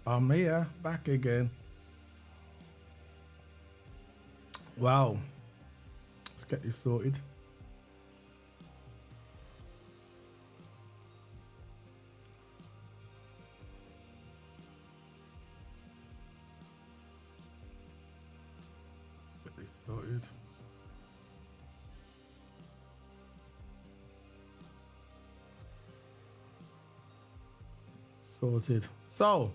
I'm here, back again. Wow. Let's get this sorted. Let's get this sorted. Sorted. So,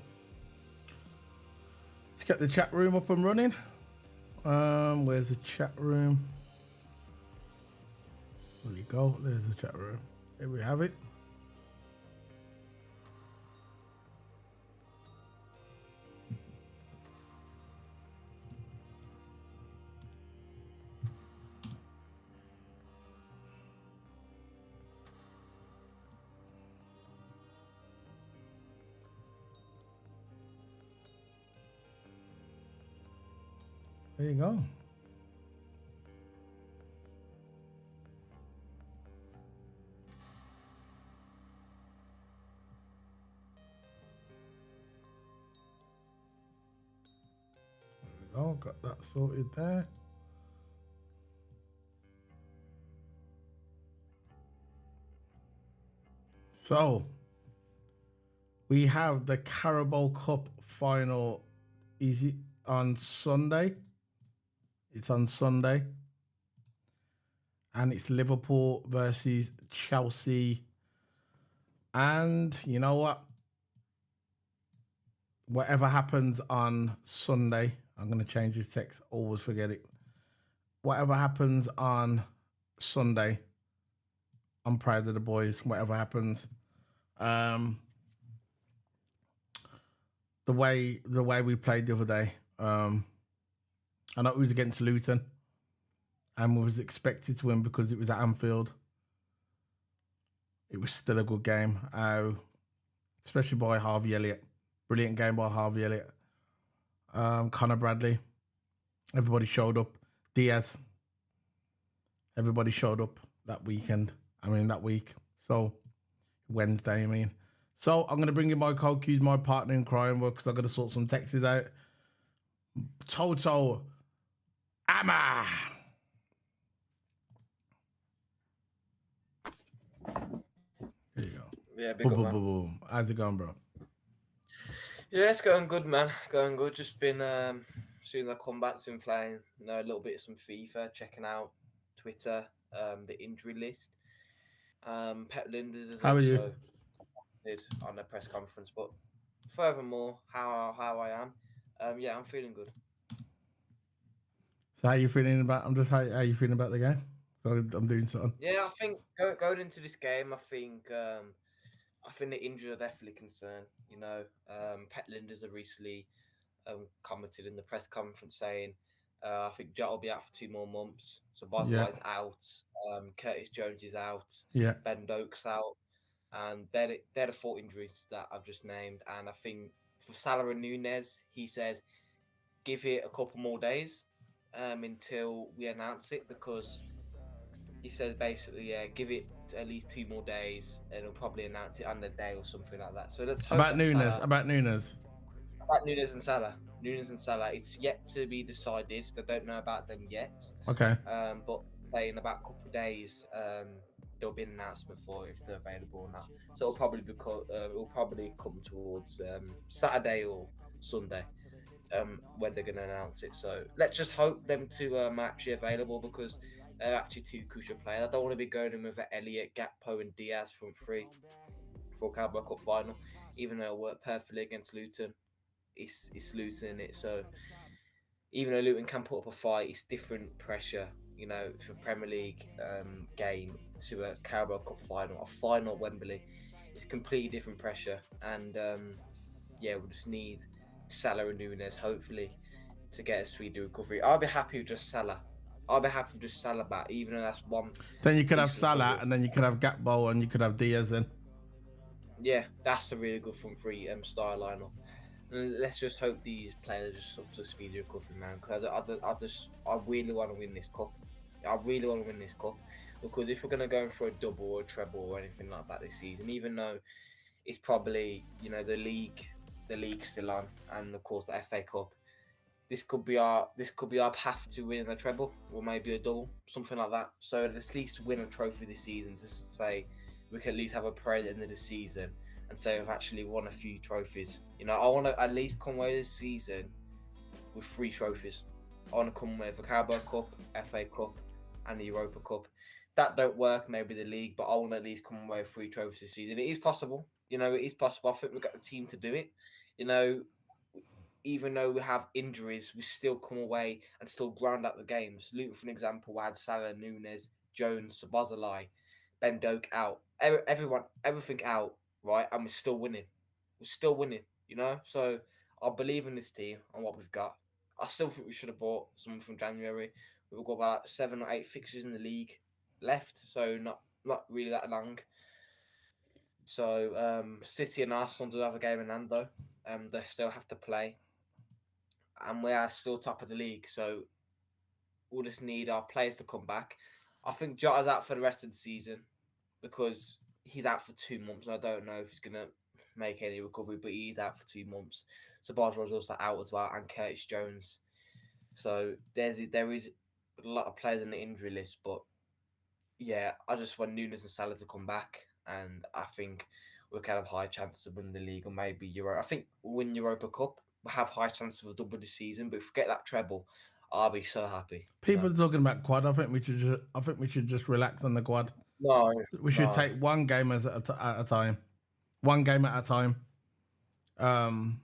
let's get the chat room up and running. Where's the chat room? There you go. There's the chat room. Here we have it. There you go. Oh, got that sorted there. So we have the Carabao Cup final. Is it on Sunday? It's on Sunday. And it's Liverpool versus Chelsea. And you know what? Whatever happens on Sunday, I'm going to change this text. Always forget it. Whatever happens on Sunday, I'm proud of the boys. Whatever happens, the way we played the other day. I know it was against Luton, and we was expected to win because it was at Anfield. It was still a good game, especially by Harvey Elliott. Brilliant game by Harvey Elliott. Connor Bradley. Everybody showed up. Diaz. Everybody showed up that weekend. That week. So, Wednesday, So, I'm going to bring in my co-cues, my partner in crime, because I'm going to sort some texts out. Toto Amma. There you go. Yeah, big up, man. How's it going, bro? Yeah, it's going good, man. Going good. Just been soon as I come back, been playing, a little bit of some FIFA, checking out Twitter, the injury list. Pep Linders is How are you? also did on a press conference, but furthermore, how I am, yeah, I'm feeling good. So how you feeling about? How you feeling about the game? So I'm doing something. Yeah, I think going into this game, I think the injuries are definitely a concern. Pep Linders have recently commented in the press conference saying, I think Jota will be out for 2 more months. So Yeah, Boswell's out, Curtis Jones is out, yeah. Ben Doak's out, and they're the 4 injuries that I've just named. And I think for Salah and Nunez, he says give it a couple more days until we announce it, because he says basically, yeah, give it at least 2 more days, and he'll probably announce it on the day or something like that. So let's hope About that Nunes. Salah, About Nunes. about Nunes and Salah, it's yet to be decided. They don't know about them yet. Okay. But say in about a couple of days, there'll be an announcement for if they're available or not. So it'll probably come towards Saturday or Sunday when they're going to announce it. So let's just hope them two are actually available, because they're actually two crucial players. I don't want to be going in with Elliott, Gakpo, and Diaz from three for Carabao Cup final, even though it worked perfectly against Luton. It's Luton, so even though Luton can put up a fight, it's different pressure. For Premier League game to a Carabao Cup final, a final at Wembley, it's completely different pressure. And yeah, we'll just need Salah and Nunez, hopefully, to get a speedy recovery. I'll be happy with just Salah. I'll be happy with just Salah back, even though that's one. Then you could have decent Salah, goal. and then you could have Gakpo, and you could have Diaz. Then Yeah, that's a really good front three style lineup. Let's just hope these players just up to speedy recovery, man. Because I really want to win this cup. I really want to win this cup, because if we're gonna go for a double or a treble or anything like that this season, even though it's probably the league the league's still on, and of course the FA Cup. This could be our path to winning a treble or maybe a double, something like that. So at least win a trophy this season, just to say we can at least have a parade at the end of the season and say we've actually won a few trophies. I want to at least come away this season with three trophies. I want to come with the Carabao Cup, FA Cup, and the Europa Cup. That don't work, maybe the league, but I want to at least come away with three trophies this season. It is possible. It is possible. I think we've got the team to do it. You know, even though we have injuries, we still come away and still ground out the games. Luton, for an example, we had Salah, Nunes, Jones, Sabazalai, Ben Doak out. Everyone, everything out, right? And we're still winning. We're still winning. So I believe in this team and what we've got. I still think we should have bought someone from January. We've got about 7 or 8 fixtures in the league left, so not really that long. So City and Arsenal do have a game in hand though. They still have to play, and we are still top of the league. So we'll just need our players to come back. I think Jota's out for the rest of the season because he's out for 2 months, and I don't know if he's gonna make any recovery, but he's out for 2 months. So Boswell's also out as well, and Curtis Jones. So there is a lot of players in the injury list, but yeah, I just want Nunes and Salah to come back, and I think we can have high chance to win the league or maybe Euro. I think we'll win Europa Cup. We have high chance of a double this season, but if we get that treble, I'll be so happy. People are talking about quad. I think we should just relax on the quad. No, We should no. take one game at a time. One game at a time. Um,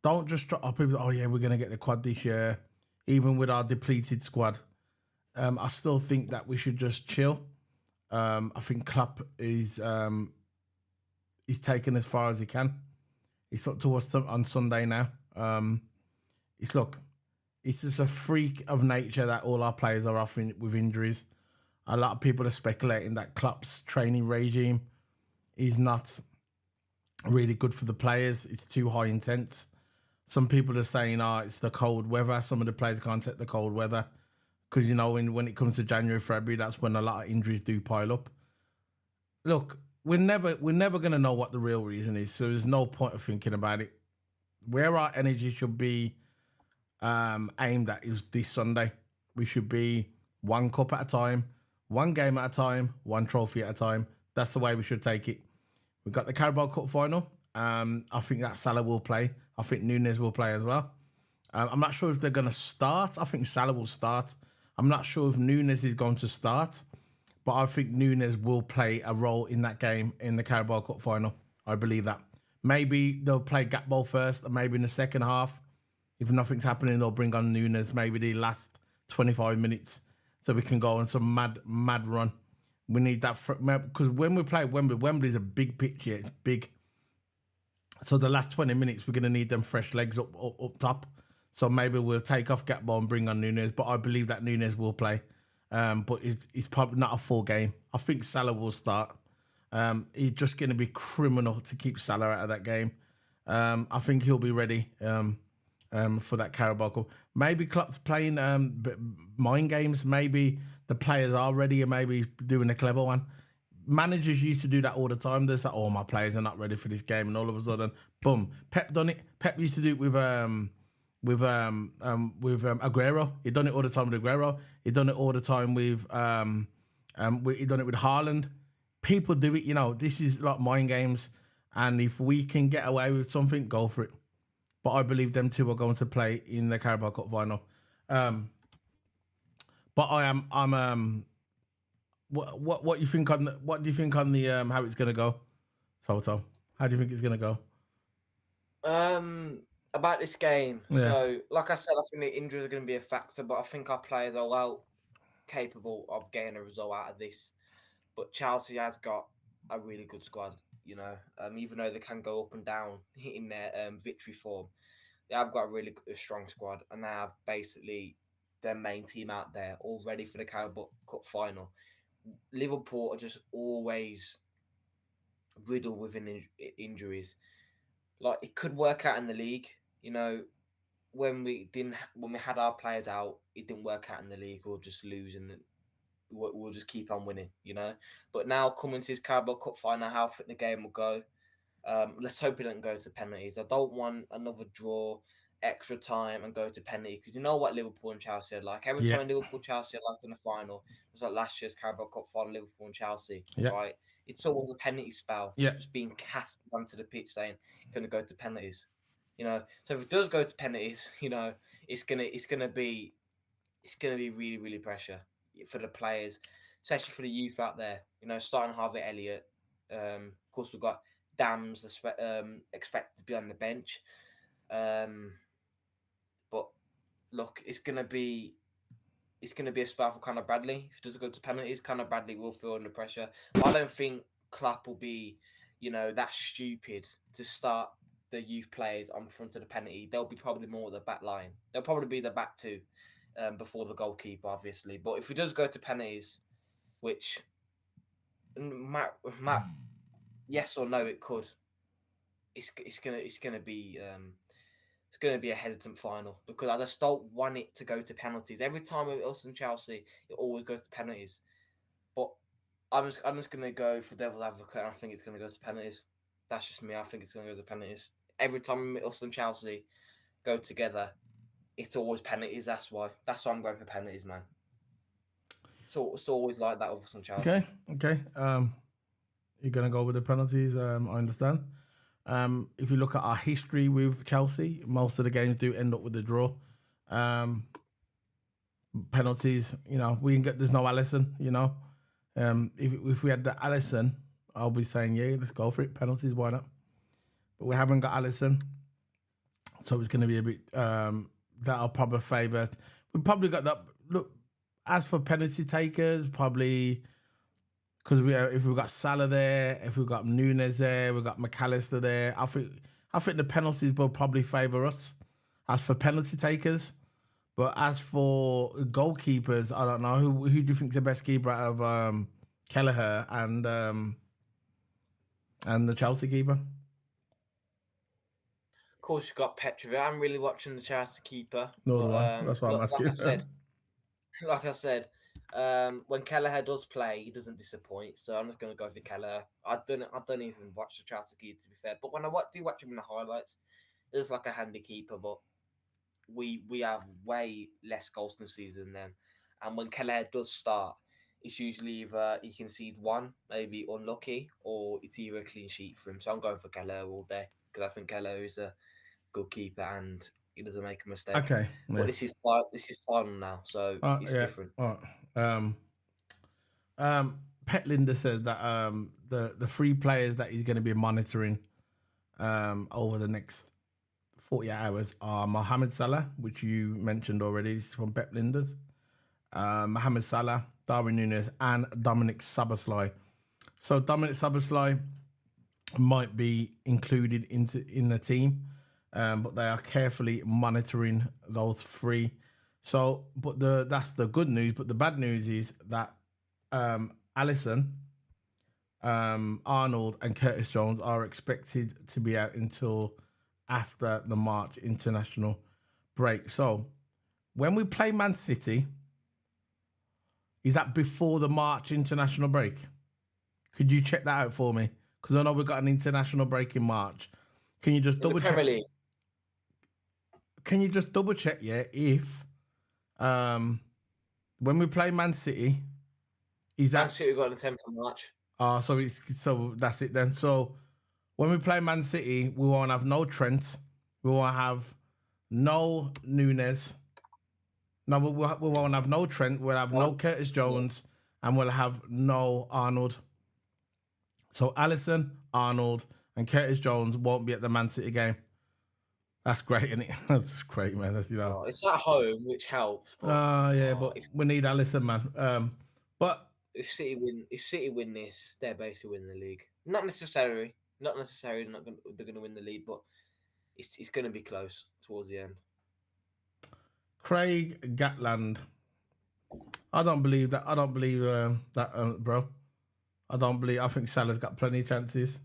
don't just drop up people. Oh yeah, we're gonna get the quad this year, even with our depleted squad. I still think that we should just chill. I think Klopp is taken as far as he can. He's up towards on Sunday now. It's look, it's just a freak of nature that all our players are off with injuries. A lot of people are speculating that Klopp's training regime is not really good for the players. It's too high intense. Some people are saying, it's the cold weather. Some of the players can't take the cold weather because, when it comes to January, February, that's when a lot of injuries do pile up. Look, we're never going to know what the real reason is. So there's no point of thinking about it. Where our energy should be aimed at is this Sunday. We should be one cup at a time, one game at a time, one trophy at a time. That's the way we should take it. We've got the Carabao Cup final. I think that Salah will play. I think Nunes will play as well. I'm not sure if they're going to start. I think Salah will start. I'm not sure if Nunes is going to start, but I think Nunes will play a role in that game in the Carabao Cup final. I believe that. Maybe they'll play Gakpo first, and maybe in the second half, if nothing's happening, they'll bring on Nunes maybe the last 25 minutes so we can go on some mad run. We need that because when we play Wembley's a big pitch here. It's big. So the last 20 minutes, we're going to need them fresh legs up top. So maybe we'll take off Gakpo and bring on Nunes. But I believe that Nunes will play. But it's probably not a full game. I think Salah will start. It's just going to be criminal to keep Salah out of that game. I think he'll be ready for that Carabao Cup. Maybe Klopp's playing mind games. Maybe the players are ready and maybe he's doing a clever one. Managers used to do that all the time. There's like, my players are not ready for this game, and all of a sudden, boom. Pep done it. Pep used to do it with Aguero. He done it all the time with Aguero. He done it all the time with he done it with Haaland. People do it. This is like mind games, and if we can get away with something, go for it. But I believe them two are going to play in the Carabao Cup final. But I'm what you think on what do you think on the how it's gonna go, Toto? How do you think it's gonna go? About this game. Yeah. So, like I said, I think the injuries are going to be a factor, but I think our players are well capable of getting a result out of this. But Chelsea has got a really good squad. Even though they can go up and down in their victory form, they have got a really strong squad, and they have basically their main team out there all ready for the Carabao Cup final. Liverpool are just always riddled with injuries. Like, it could work out in the league, when when we had our players out, it didn't work out in the league. We'll just lose, and we'll just keep on winning. But now coming to this Carabao Cup final, how I think the game will go. Let's hope it doesn't go to penalties. I don't want another draw, extra time, and go to penalty because you know what Liverpool and Chelsea are like. Every Yeah, time Liverpool Chelsea are like in the final, it was like last year's Carabao Cup final, Liverpool and Chelsea, yeah, right? It's always a penalty spell, yeah. just being cast onto the pitch saying going to go to penalties. So if it does go to penalties, it's gonna be really really pressure for the players, especially for the youth out there. Starting Harvey Elliott. Of course, we've got Dams expected to be on the bench. Um, but look, it's gonna be a spell for Conor Bradley. If it doesn't go to penalties, Conor Bradley will feel under pressure. But I don't think Klopp will be, that stupid to start the youth players on front of the penalty. They'll be probably more the back line. They'll probably be the back two, before the goalkeeper, obviously. But if it does go to penalties, which Matt, yes or no, it could. It's gonna be a hesitant final because I just don't want it to go to penalties. Every time with us and Chelsea, it always goes to penalties. But I'm just gonna go for devil's advocate. I think it's gonna go to penalties. That's just me. I think it's gonna go to penalties. Every time us and Chelsea go together, it's always penalties. That's why I'm going for penalties, man. It's always like that with us and Okay, Chelsea. okay. You're gonna go with the penalties. I understand. If you look at our history with Chelsea, most of the games do end up with a draw. Um, Penalties, we can get. There's no Allison. If we had the Allison, I'll be saying yeah, let's go for it. Penalties, why not? But we haven't got Allison, so it's going to be a bit. That'll probably favour. We probably got that. Look, as for penalty takers, probably because if we've got Salah there, if we've got Nunes there, we've got McAllister there. I think the penalties will probably favour us. As for penalty takers, but as for goalkeepers, I don't know who do you think's the best keeper out of Kelleher and the Chelsea keeper? Of course, you've got Petrovic. I'm really watching the Chelsea keeper, No, but do I. That's why I'm look, like I asking. said, like I said, when Kelleher does play, he doesn't disappoint. So I'm just gonna go for Kelleher. I don't even watch the Chelsea keeper to be fair, but when do watch him in the highlights, it looks like a handy keeper. But we have way less goals conceded than them, and when Kelleher does start, it's usually either he concedes one, maybe unlucky, or it's either a clean sheet for him. So I'm going for Kelleher all day because I think Kelleher is a good keeper and he doesn't make a mistake. Okay, But yeah, this is final now, so it's yeah. different. All right. Pet Linda says that the three players that he's going to be monitoring over the next 48 hours are Mohamed Salah, which you mentioned already. This is from Pep Linders. Mohamed Salah, Darwin Núñez, and Dominic Szoboszlai. So Dominic Szoboszlai might be included in the team, but they are carefully monitoring those three. So, but that's the good news. But the bad news is that Allison, Arnold, and Curtis Jones are expected to be out until after the March international break. So, when we play Man City, is that before the March international break? Could you check that out for me? Because I know we've got an international break in March. Can you just In the double check? Premier League, Can you just double check? Yeah, if when we play Man City, is Man that City got the 10th of March. so that's it then. So when we play Man City, we won't have no Trent, we won't have no Nunes. No, we won't have no Trent. We'll have no One, Curtis yeah. Jones, and we'll have no Arnold. So Allison, Arnold, and Curtis Jones won't be at the Man City game. That's great, isn't it? That's just great, man. Oh, it's at home, which helps, but Yeah, oh, but if we need Allison, man. But City win this, they're basically winning the league. Not necessarily. They're gonna win the league, but it's gonna be close towards the end. Craig Gatland, I don't believe that. I don't believe that, bro. I don't believe. I think Salah's got plenty of chances.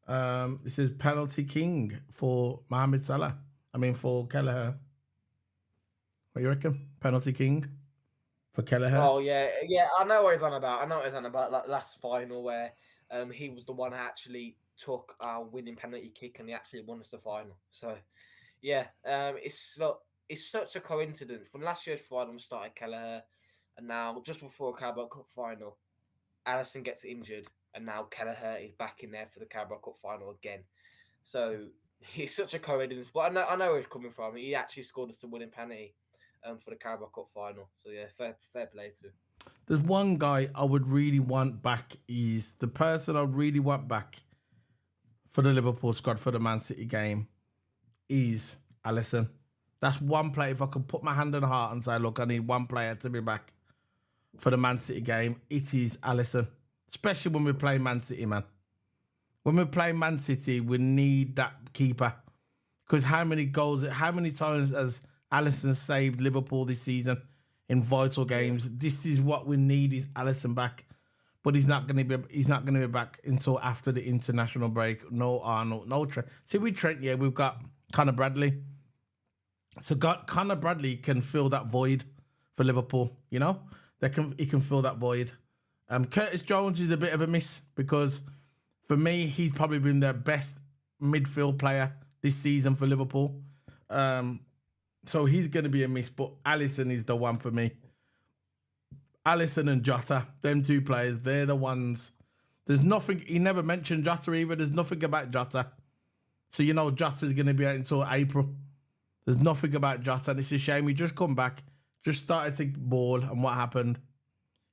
This is penalty king for Mohamed Salah. I mean, for Kelleher. What you reckon? Penalty king for Kelleher. Oh yeah. I know what he's on about. Like last final where he was the one actually took our winning penalty kick and he actually won us the final. So yeah, it's such a coincidence. From last year's final, we started Kelleher, and now just before Carabao Cup final, Allison gets injured, and now Kelleher is back in there for the Carabao Cup final again. So it's such a coincidence. But I know where he's coming from. He actually scored us the winning penalty for the Carabao Cup final. So yeah, fair play to him. There's one guy I would really want back. Is the person I really want back for the Liverpool squad for the Man City game is Alisson. That's one player. If I could put my hand on the heart and say, look, I need one player to be back for the Man City game, it is Alisson. Especially when we play Man City, man. When we play Man City, we need that keeper. Because how many times has Alisson saved Liverpool this season in vital games? This is what we need, is Alisson back. But he's not gonna be back until after the international break. No Arnold, no Trent. See, with Trent, yeah, we've got Conor Bradley. So Conor Bradley can fill that void for Liverpool, you know? He can fill that void. Curtis Jones is a bit of a miss because for me, he's probably been their best midfield player this season for Liverpool. So he's going to be a miss, but Alisson is the one for me. Alisson and Jota, them two players, they're the ones. There's nothing, he never mentioned Jota either. There's nothing about Jota. So, you know, Jota's going to be out until April. There's nothing about Jota. And it's a shame. He just come back, just started to ball, and what happened?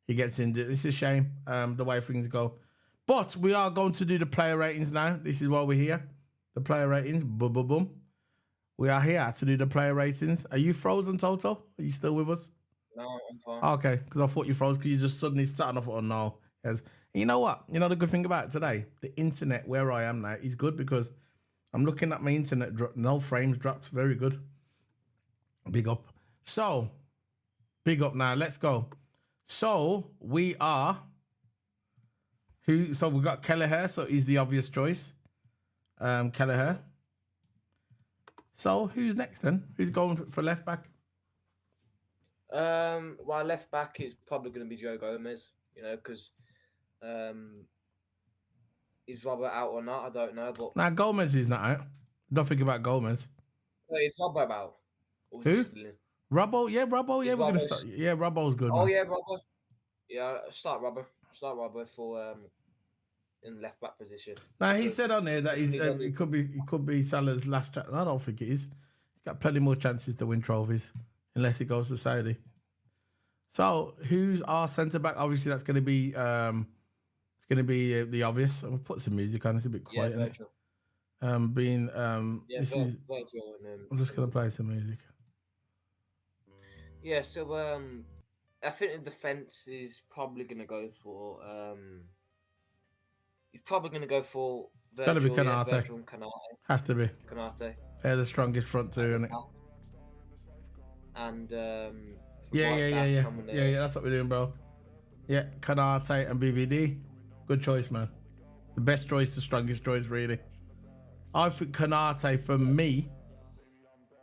He gets injured. It's a shame the way things go. But we are going to do the player ratings now. This is why we're here. The player ratings. Boom, boom, boom. We are here to do the player ratings. Are you frozen, Toto? Are you still with us? No, I'm fine. Okay, because I thought you froze because you just suddenly started off. Oh, no. Yes. You know what? You know the good thing about it today? The internet where I am now is good because I'm looking at my internet. No frames dropped. Very good. Big up. So, big up now. Let's go. So, we are... So, we've got Kelleher. So, he's the obvious choice. Kelleher. So, who's next then? Who's going for left back? Well, left back is probably going to be Joe Gomez, you know, because is Robert out or not? I don't know, but Nah, Gomez is not out. Don't think about Gomez. Is Robert out? Who? Robbo? Yeah, Robbo. Yeah, we're gonna start. Yeah, Robbo's good. Oh man. yeah, Robert. Yeah, start Robert. Start Robert for in left back position. Now he said on there that it could be Salah's last chance. I don't think it is. He's got plenty more chances to win trophies unless he goes to Saudi. So who's our centre back? Obviously, that's going to be it's going to be the obvious. I'll put some music on. It's a bit quiet. Yeah, this is. I'm just going to play some music. Yeah, so I think the defence is probably going to go for he's probably going to go for Virgil, gotta be Canate. Yeah, Canate. Has to be. Canate. They're the strongest front two, isn't it? And yeah. That's what we're doing, bro. Yeah, Canate and BVD. Good choice, man. The best choice, the strongest choice, really. I think Canate for me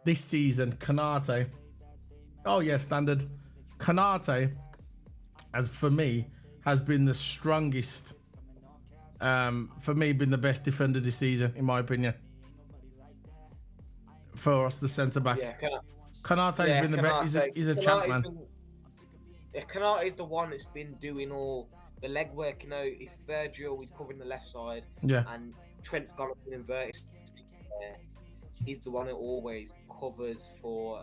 this season. Canate. Oh yeah, standard. Canate, as for me, has been the strongest. For me, been the best defender this season, in my opinion. For us, the centre back. Yeah, Canate has been the best. He's a champ, man. Canate is the one that's been doing all the leg work. You know, if Virgil is covering the left side, and Trent's gone up and inverted, he's the one who always covers for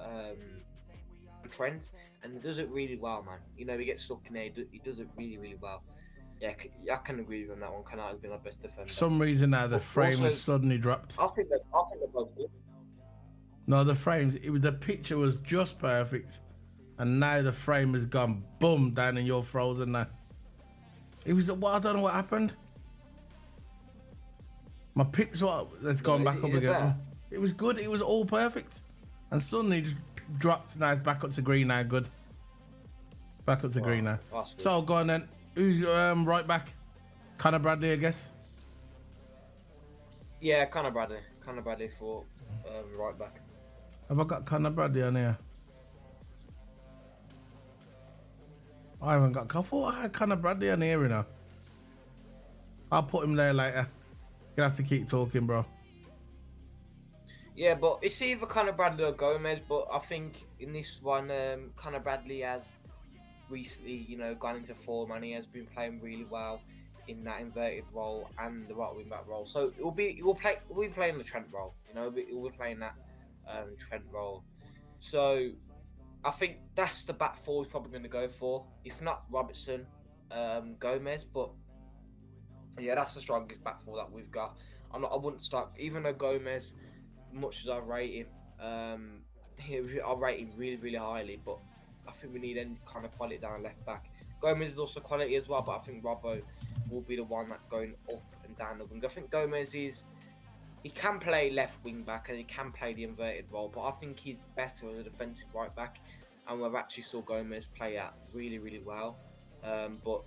Trent, and he does it really well, man. You know, he gets stuck in there. He does it really, really well. Yeah, I can agree with him on that one. Canate has been our best defender. For some reason now the frame has suddenly dropped. I think they're both good. No, the frames. The picture was just perfect, and now the frame has gone boom down, and you're frozen now. It was I don't know what happened. My picture, it's gone back up again. Better? It was good. It was all perfect, and suddenly just dropped. Now it's back up to green. Now good. Back up to green now. So go on then. Who's right back? Conor Bradley, I guess. Yeah, Conor Bradley. Conor Bradley for right back. Have I got Conor Bradley on here? I haven't got. I thought I had Conor Bradley on here, you know. I'll put him there later. You're gonna have to keep talking, bro. Yeah, but it's either Conor Bradley or Gomez. But I think in this one, Conor Bradley has recently, gone into form and he has been playing really well in that inverted role and the right wing back role. So he'll be playing the Trent role. He'll be playing that Trent role. So I think that's the back four he's probably going to go for. If not Robertson, Gomez, but yeah, that's the strongest back four that we've got. I wouldn't start, even though Gomez, much as I rate him, I rate him really, really highly, but I think we need any kind of quality down left back. Gomez is also quality as well, but I think Robbo will be the one that going up and down the wing. I think Gomez he can play left wing back and he can play the inverted role, but I think he's better as a defensive right back, and we've actually saw Gomez play that really, really well. But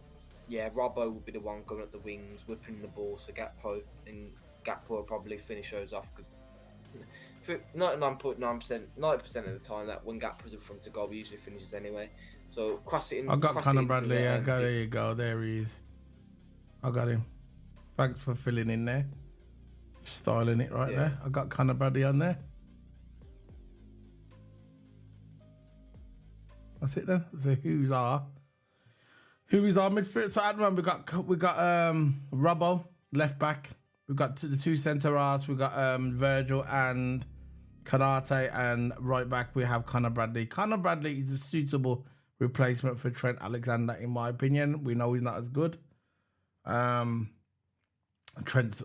yeah, Robbo will be the one going at the wings, whipping the ball to Gakpo, and Gakpo will probably finish those off because 99.9%, 90% of the time that when Gakpo's in front of goal, he usually finishes anyway. So cross it in. I got Conor Bradley. There you go. There he is. I got him. Thanks for filling in there. Styling it right there. I got Conor Bradley on there. That's it then. So who's our midfield? So at the moment we got Robbo left back. We've got the two centre halves. We've got Virgil and Kanate, and right back we have Conor Bradley. Conor Bradley is a suitable replacement for Trent Alexander, in my opinion. We know he's not as good. Trent's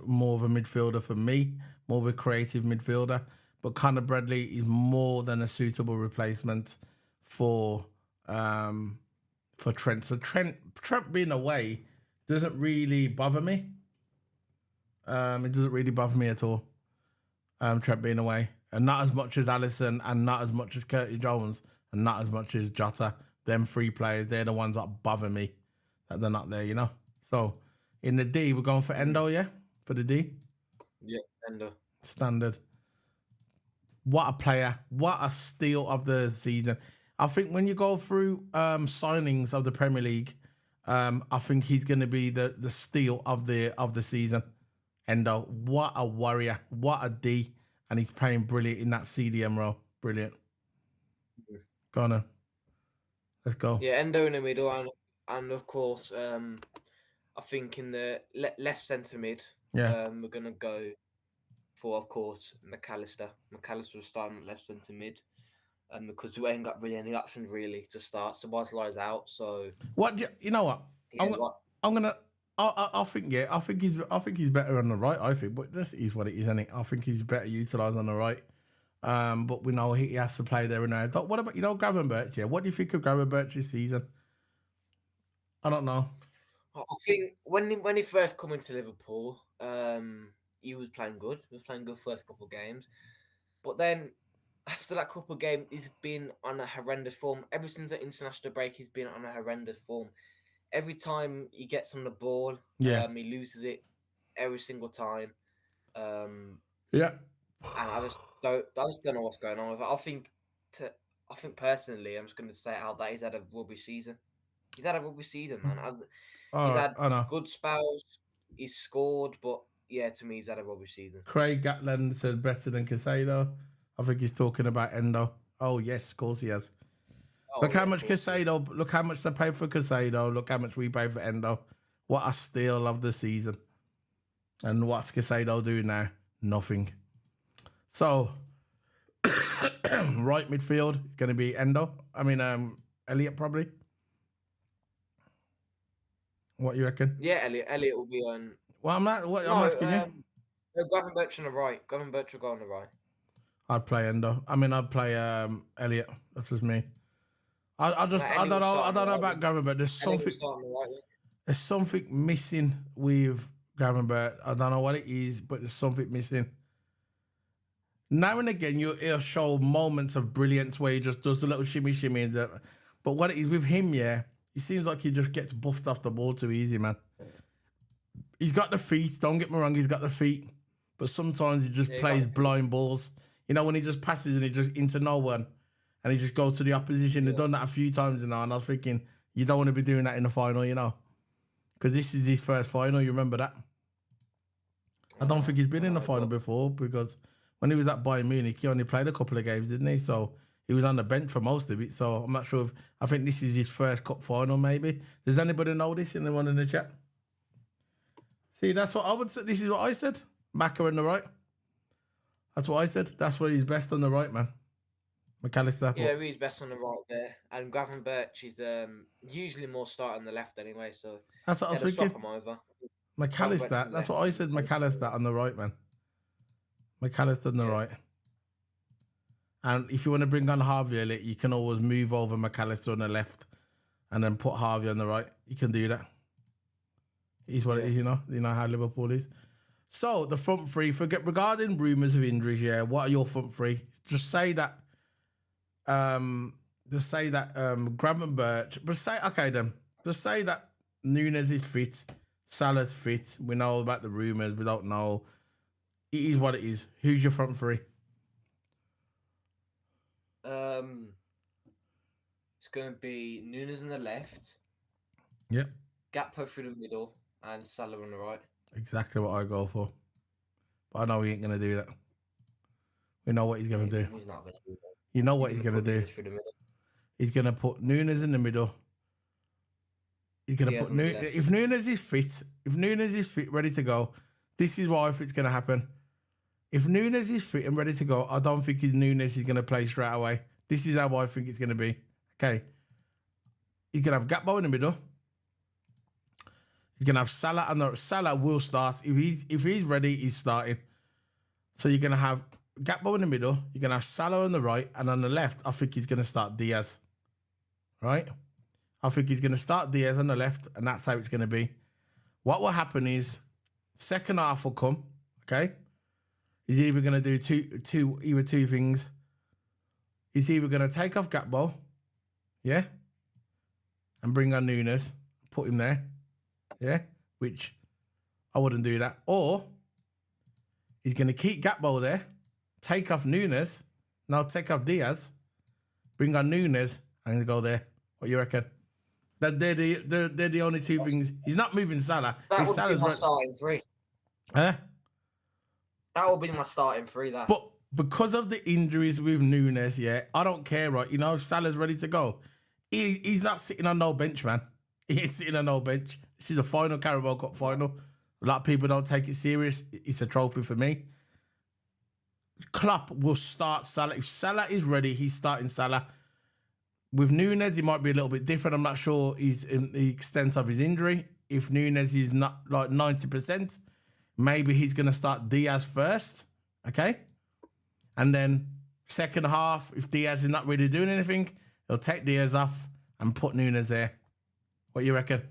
more of a midfielder for me, more of a creative midfielder. But Conor Bradley is more than a suitable replacement for Trent. So Trent being away doesn't really bother me. It doesn't really bother me at all. Trent being away. And not as much as Alisson, and not as much as Curtis Jones, and not as much as Jota. Them three players, they're the ones that bother me, that they're not there, So, in the D, we're going for Endo, yeah? For the D? Yeah, Endo. Standard. What a player. What a steal of the season. I think when you go through signings of the Premier League, I think he's going to be the steal of the season. Endo, what a warrior. What a D. And he's playing brilliant in that CDM role. Brilliant. Go on then. Let's go. Yeah, Endo in the middle, and of course, I think in the left centre mid, we're going to go for, of course, McAllister. McAllister will start at left centre mid, because we ain't got really any options really to start. So Bartolai's out. So you know what? Yeah, I'm gonna. I think he's better on the right. I think, but this is what it is, isn't it? I think he's better utilised on the right. But we know he has to play there and there. What about Gravenberch? Yeah, what do you think of Gravenberch this season? I don't know. I think when he first come into Liverpool, he was playing good. He was playing good first couple of games, but then after that couple of games, he's been on a horrendous form. Ever since the international break, he's been on a horrendous form. Every time he gets on the ball, he loses it every single time. Yeah. And I just don't know what's going on with it. I think personally, I'm just going to say out that he's had a rubbish season. He's had a rubbish season, man. He's had good spells. He's scored, but yeah, to me, he's had a rubbish season. Craig Gatland said better than Casado. I think he's talking about Endo. Oh yes, of course he has. Look how much Casado. Look how much they paid for Casado. Look how much we paid for Endo. What a steal of the season. And what's Casado doing now? Nothing. So, right midfield is going to be Endo. I mean, Elliot probably. What you reckon? Yeah, Elliot will be on. Well, I'm asking you. Gravenberch on the right. Gravenberch will go on the right. I'd play Endo. I mean, I'd play Elliot. That's just me. I don't know about Gravenberch. There's something missing with Gravenberch. I don't know what it is, but there's something missing. Now and again, he'll show moments of brilliance where he just does a little shimmy and that. But what it is with him, he seems like he just gets buffed off the ball too easy, man. He's got the feet. Don't get me wrong, he's got the feet. But sometimes he just plays blind balls. When he just passes and he just into no one. And he just goes to the opposition. They've done that a few times now. And I was thinking, you don't want to be doing that in the final, Because this is his first final. You remember that? I don't think he's been in the final before because when he was at Bayern Munich, he only played a couple of games, didn't he? So he was on the bench for most of it. So I'm not sure if I think this is his first cup final, maybe. Does anybody know this? Anyone in the chat? See, that's what I would say. This is what I said. Maka on the right. That's what I said. That's where he's best on the right, man. McAllister. Yeah, he's best on the right there. And Gravenberch is usually more start on the left anyway, so That's what I was swap thinking. him over. McAllister. That's what I said. McAllister on the right, man. McAllister on the right. And if you want to bring on Harvey Elliott, you can always move over McAllister on the left and then put Harvey on the right. You can do that. It's what it is, you know. You know how Liverpool is. So the front three, regarding rumours of injuries, yeah, what are your front three? Just say that Gravenberch, but say okay then. Just say that Nunes is fit, Salah's fit. We know about the rumours, we don't know. It is what it is. Who's your front three? It's gonna be Nunes on the left. Yep. Gakpo through the middle and Salah on the right. Exactly what I go for. But I know he ain't gonna do that. We know what he's gonna do. He's not gonna do that. You know what he's gonna do. He's gonna put Nunes in the middle. He's gonna put if Nunes is fit, ready to go. This is what I think is gonna happen. If Nunes is fit and ready to go, I don't think Nunes is gonna play straight away. This is how I think it's gonna be. Okay. He's gonna have Gakpo in the middle. You're gonna have Salah, and Salah will start if he's ready. He's starting. So you're gonna have Gakpo in the middle. You're gonna have Salah on the right, and on the left, I think he's gonna start Diaz. Right? I think he's gonna start Diaz on the left, and that's how it's gonna be. What will happen is, second half will come. Okay, he's either gonna do two things. He's either gonna take off Gakpo, yeah, and bring on Nunes, put him there. Yeah, which I wouldn't do that. Or he's going to keep Gakpo there, take off Nunes, now take off Diaz, bring on Nunes, and go there. What you reckon? They're the only two things. He's not moving Salah. That would be my starting three. Huh? That would be my starting three. That. But because of the injuries with Nunes, yeah, I don't care, right? You know, Salah's ready to go. He's not sitting on no bench, man. He ain't sitting on no bench. This is the final Carabao Cup final. A lot of people don't take it serious. It's a trophy for me. Klopp will start Salah. If Salah is ready, he's starting Salah. With Nunes, it might be a little bit different. I'm not sure he's in the extent of his injury. If Nunes is not like 90%, maybe he's going to start Diaz first. Okay? And then second half, if Diaz is not really doing anything, he'll take Diaz off and put Nunes there. What you reckon?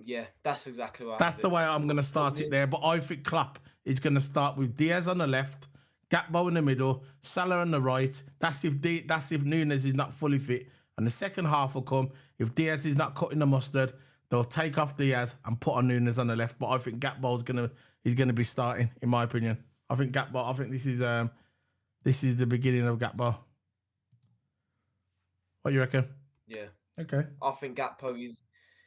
Yeah, that's exactly right. That's the way I'm going to start it there. But I think Klopp is going to start with Diaz on the left, Gakpo in the middle, Salah on the right. That's if Nunes is not fully fit. And the second half will come. If Diaz is not cutting the mustard, they'll take off Diaz and put on Nunes on the left. But I think Gakpo's gonna be starting, in my opinion. I think this is the beginning of Gakpo. What you reckon? Yeah. Okay. I think Gakpo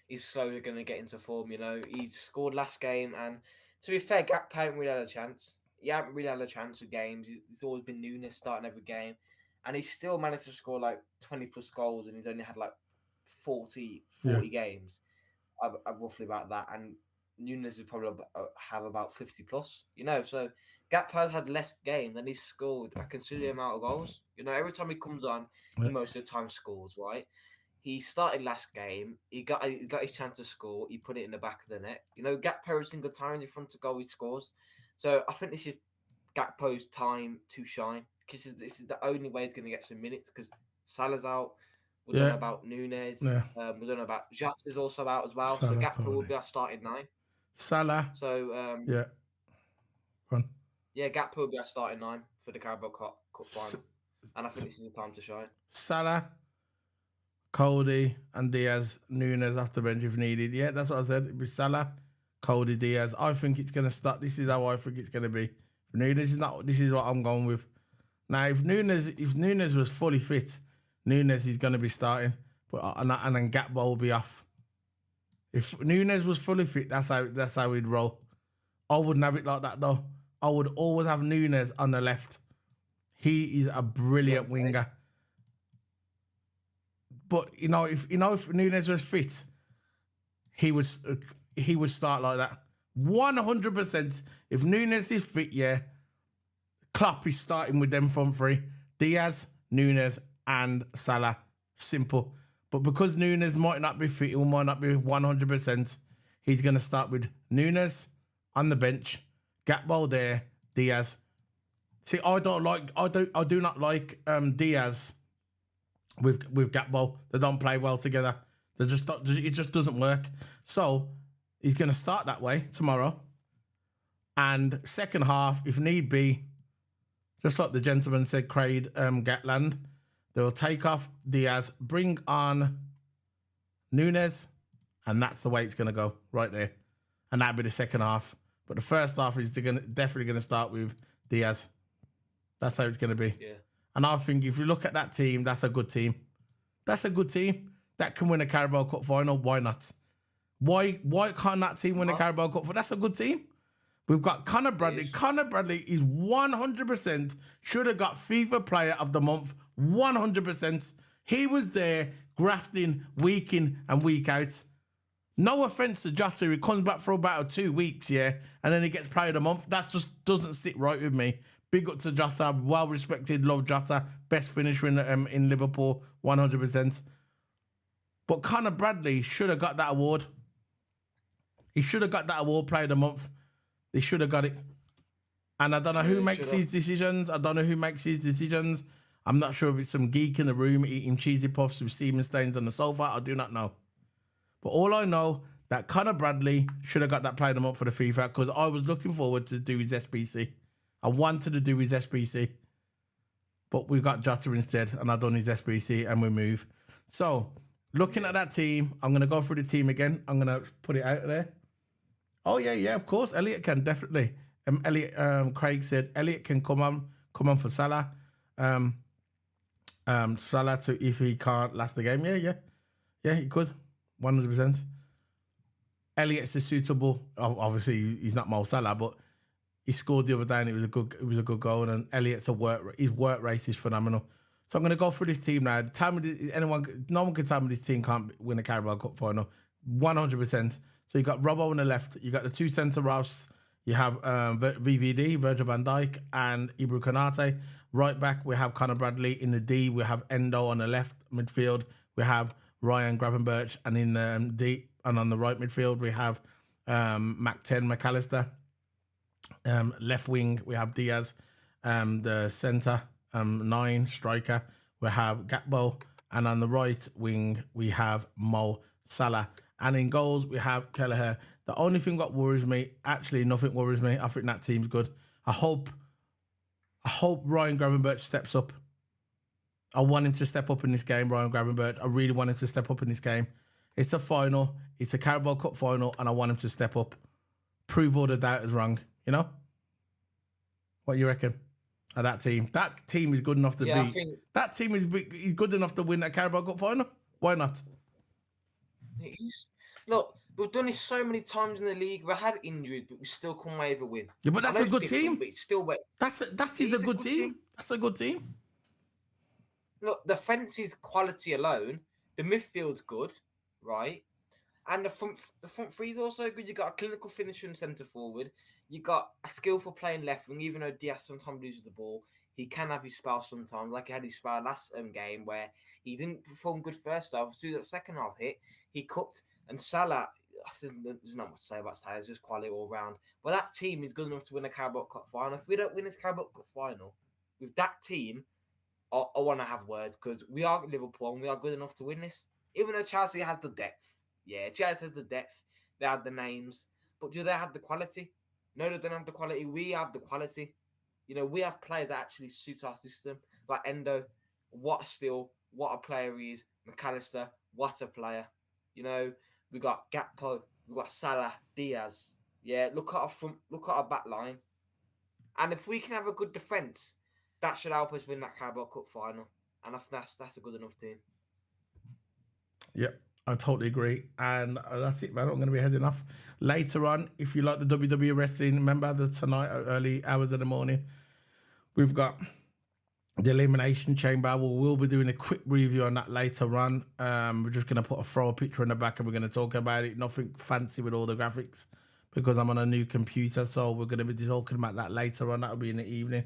is slowly going to get into form. You know, he scored last game, and to be fair, Gakpo hasn't really had a chance. He hasn't really had a chance with games. It's always been Nunes starting every game, and he's still managed to score like 20 plus goals, and he's only had like 40 games, roughly about that. And Nunes is probably have about 50 plus. You know, so Gakpo has had less games and he's scored a considerable amount of goals. You know, every time he comes on, he most of the time scores, right? He started last game. He got his chance to score. He put it in the back of the net. You know, Gakpo every single time in front of goal he scores. So I think this is Gakpo's time to shine because this is the only way he's going to get some minutes because Salah's out. We don't know about Nunes. Yeah. We don't know about Jata's also out as well. Salah, so Gakpo will be our starting 9. Salah. So yeah. Go on. Yeah, Gakpo will be our starting 9 for the Carabao Cup final. And I think this is the time to shine. Salah, Cody, and Diaz, Nunes off the bench if needed. Yeah, that's what I said. It'd be Salah, Cody, Diaz. I think it's going to start. This is how I think it's going to be. For Nunes is not. This is what I'm going with. Now, if Nunes was fully fit, Nunes is going to be starting, but and then Gakpo will be off. If Nunes was fully fit, that's how we'd roll. I wouldn't have it like that though. I would always have Nunes on the left. He is a brilliant winger. But if Nunes was fit, he would start like that. 100%. If Nunes is fit, yeah, Klopp is starting with them front three: Diaz, Nunes, and Salah. Simple. But because Nunes might not be fit, or might not be 100%, he's going to start with Nunes on the bench, Gakpo there, Diaz. See, I do not like Diaz with Gakpo. They don't play well together. It just doesn't work. So he's going to start that way tomorrow. And second half, if need be, just like the gentleman said, Craig Gatland, they'll take off Diaz, bring on Nunes, and that's the way it's going to go right there. And that'll be the second half. But the first half is definitely going to start with Diaz. That's how it's going to be. Yeah. And I think if you look at that team, that's a good team. That's a good team. That can win a Carabao Cup final. Why not? Why can't that team win a Carabao Cup final? That's a good team. We've got Conor Bradley. Conor Bradley is 100% should have got FIFA Player of the Month. 100%. He was there grafting week in and week out. No offense to Jota, he comes back for about 2 weeks, yeah, and then he gets Player of the Month. That just doesn't sit right with me. Big up to Jota, well respected, love Jota, best finisher in Liverpool, 100%. But Conor Bradley should have got that award. He should have got that award, Player of the Month. They should have got it. And I don't know who makes these decisions. I'm not sure if it's some geek in the room eating cheesy puffs with semen stains on the sofa. I do not know. But all I know that Conor Bradley should have got that Player of the Month for the FIFA because I was looking forward to do his SBC. I wanted to do his SBC. But we got Jota instead and I've done his SBC and we move. So, looking at that team, I'm going to go through the team again. I'm going to put it out there. Oh, yeah, of course. Elliot can, definitely. Craig said Elliot can come on for Salah. Salah to if he can't last the game. Yeah, he could. 100%. Elliot's is suitable. Obviously, he's not Mo Salah, but he scored the other day and it was a good goal. And Elliot's his work rate is phenomenal. So I'm going to go through this team now. No one can tell me this team can't win a Carabao Cup final. 100%. So you got Robbo on the left. You got the two centre halves. You have VVD, Virgil van Dijk, and Ibra Konate. Right back, we have Conor Bradley. In the D, we have Endo on the left midfield. We have Ryan Gravenberch, and in the D and on the right midfield, we have Mac 10 McAllister. Left wing, we have Diaz. The centre 9 striker, we have Gakpo, and on the right wing, we have Mo Salah. And in goals, we have Kelleher. The only thing that worries me, actually nothing worries me. I think that team's good. I hope Ryan Gravenberch steps up. I want him to step up in this game, Ryan Gravenberch. I really want him to step up in this game. It's a final. It's a Carabao Cup final, and I want him to step up. Prove all the doubters wrong, you know? What you reckon of that team? That team is good enough to beat. That team is good enough to win that Carabao Cup final. Why not? Look, we've done this so many times in the league. We had injuries, but we still come away with a win. Yeah, but that's a good team. But it's still that is a good team. That's a good team. Look, the defence's quality alone, the midfield's good, right? And the front three is also good. You got a clinical finisher and centre forward. You got a skillful playing left wing. Even though Diaz sometimes loses the ball, he can have his spell sometimes. Like he had his spell last game where he didn't perform good first half. As soon as that second half hit, he cooked. And Salah, there's not much to say about Salah. It's just quality all round. But that team is good enough to win a Carabao Cup final. If we don't win this Carabao Cup final with that team, I want to have words because we are Liverpool and we are good enough to win this. Even though Chelsea has the depth. Yeah, Chelsea has the depth. They have the names. But do they have the quality? No, they don't have the quality. We have the quality. You know, we have players that actually suit our system. Like Endo, what a steal, what a player he is. McAllister, what a player. You know, we got Gakpo, we got Salah, Diaz. Yeah, look at our front, look at our back line. And if we can have a good defence, that should help us win that Carabao Cup final. And I think that's a good enough team. Yep, I totally agree. And that's it, man. I'm going to be heading off. Later on, if you like the WWE wrestling, remember that tonight, early hours of the morning, we've got the Elimination Chamber. We'll be doing a quick review on that later on. We're just going to throw a picture in the back and we're going to talk about it. Nothing fancy with all the graphics because I'm on a new computer. So we're going to be talking about that later on. That'll be in the evening.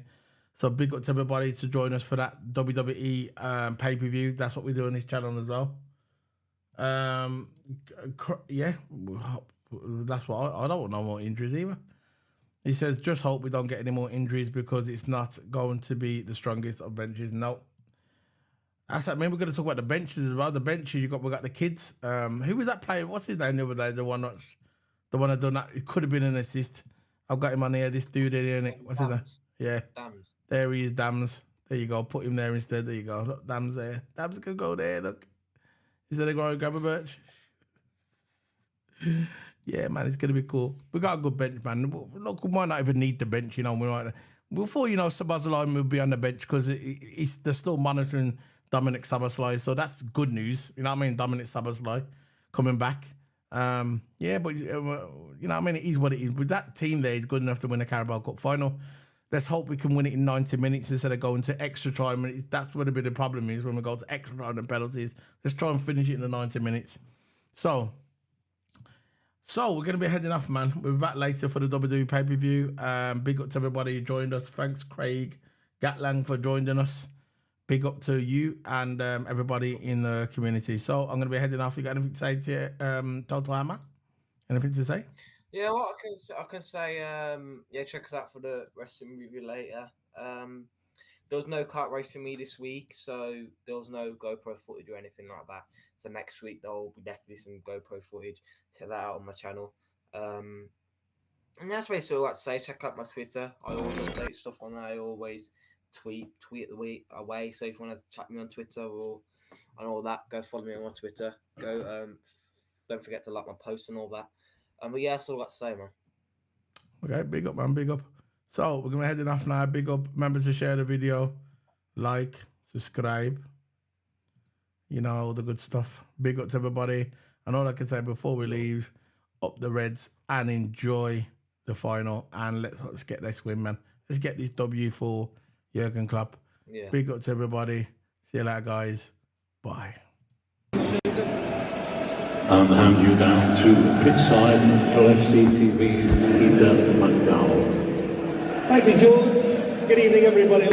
So big up to everybody to join us for that WWE pay-per-view. That's what we do on this channel as well. Yeah, that's what I don't want no more injuries either. He says, just hope we don't get any more injuries because it's not going to be the strongest of benches. No. That's that. Maybe we're going to talk about the benches as well. The benches, we got the kids. Who was that player? What's his name the other day? The one that done that. It could have been an assist. I've got him on here. This dude here, innit? What's his name? Yeah. Dams. There he is, Dams. There you go. Put him there instead. There you go. Look, Dams there. Dams can go there. Look. Is that a guy grab a birch? Yeah, man, it's going to be cool. We got a good bench, man. Look, we might not even need the bench, you know. Before, you know, Szoboszlai will be on the bench because they're still monitoring Dominic Szoboszlai. So that's good news. You know what I mean? Dominic Szoboszlai coming back. Yeah, but, you know what I mean? It is what it is. With that team there, is good enough to win a Carabao Cup final. Let's hope we can win it in 90 minutes instead of going to extra time. That's where the bit of the problem is when we go to extra time and penalties. Let's try and finish it in the 90 minutes. So we're going to be heading off, man. We'll be back later for the WWE pay-per-view. Big up to everybody who joined us. Thanks, Craig Gatlang, for joining us. Big up to you and everybody in the community. So I'm going to be heading off. You got anything to say to Total Hammer? Anything to say? Yeah, well, I can say, yeah, check us out for the wrestling review later. There was no kart racing me this week, so there was no GoPro footage or anything like that. So next week there'll be definitely some GoPro footage. Check that out on my channel. And that's basically all I got to say. Check out my Twitter. I always update stuff on there. I always tweet the week away. So if you want to chat me on Twitter or and all that, go follow me on my Twitter. Go, don't forget to like my posts and all that. But yeah, that's all I got to say, man. Okay, big up, man, big up. So we're gonna heading off now. Big up, remember to share the video, like, subscribe. You know, all the good stuff. Big up to everybody. And all I can say before we leave, up the Reds and enjoy the final. And let's get this win, man. Let's get this W for Jurgen Klopp. Yeah. Big up to everybody. See you later, guys. Bye. And hand you down to pitchside LFC TV's Peter McDowell. Thank you, George. Good evening, everybody.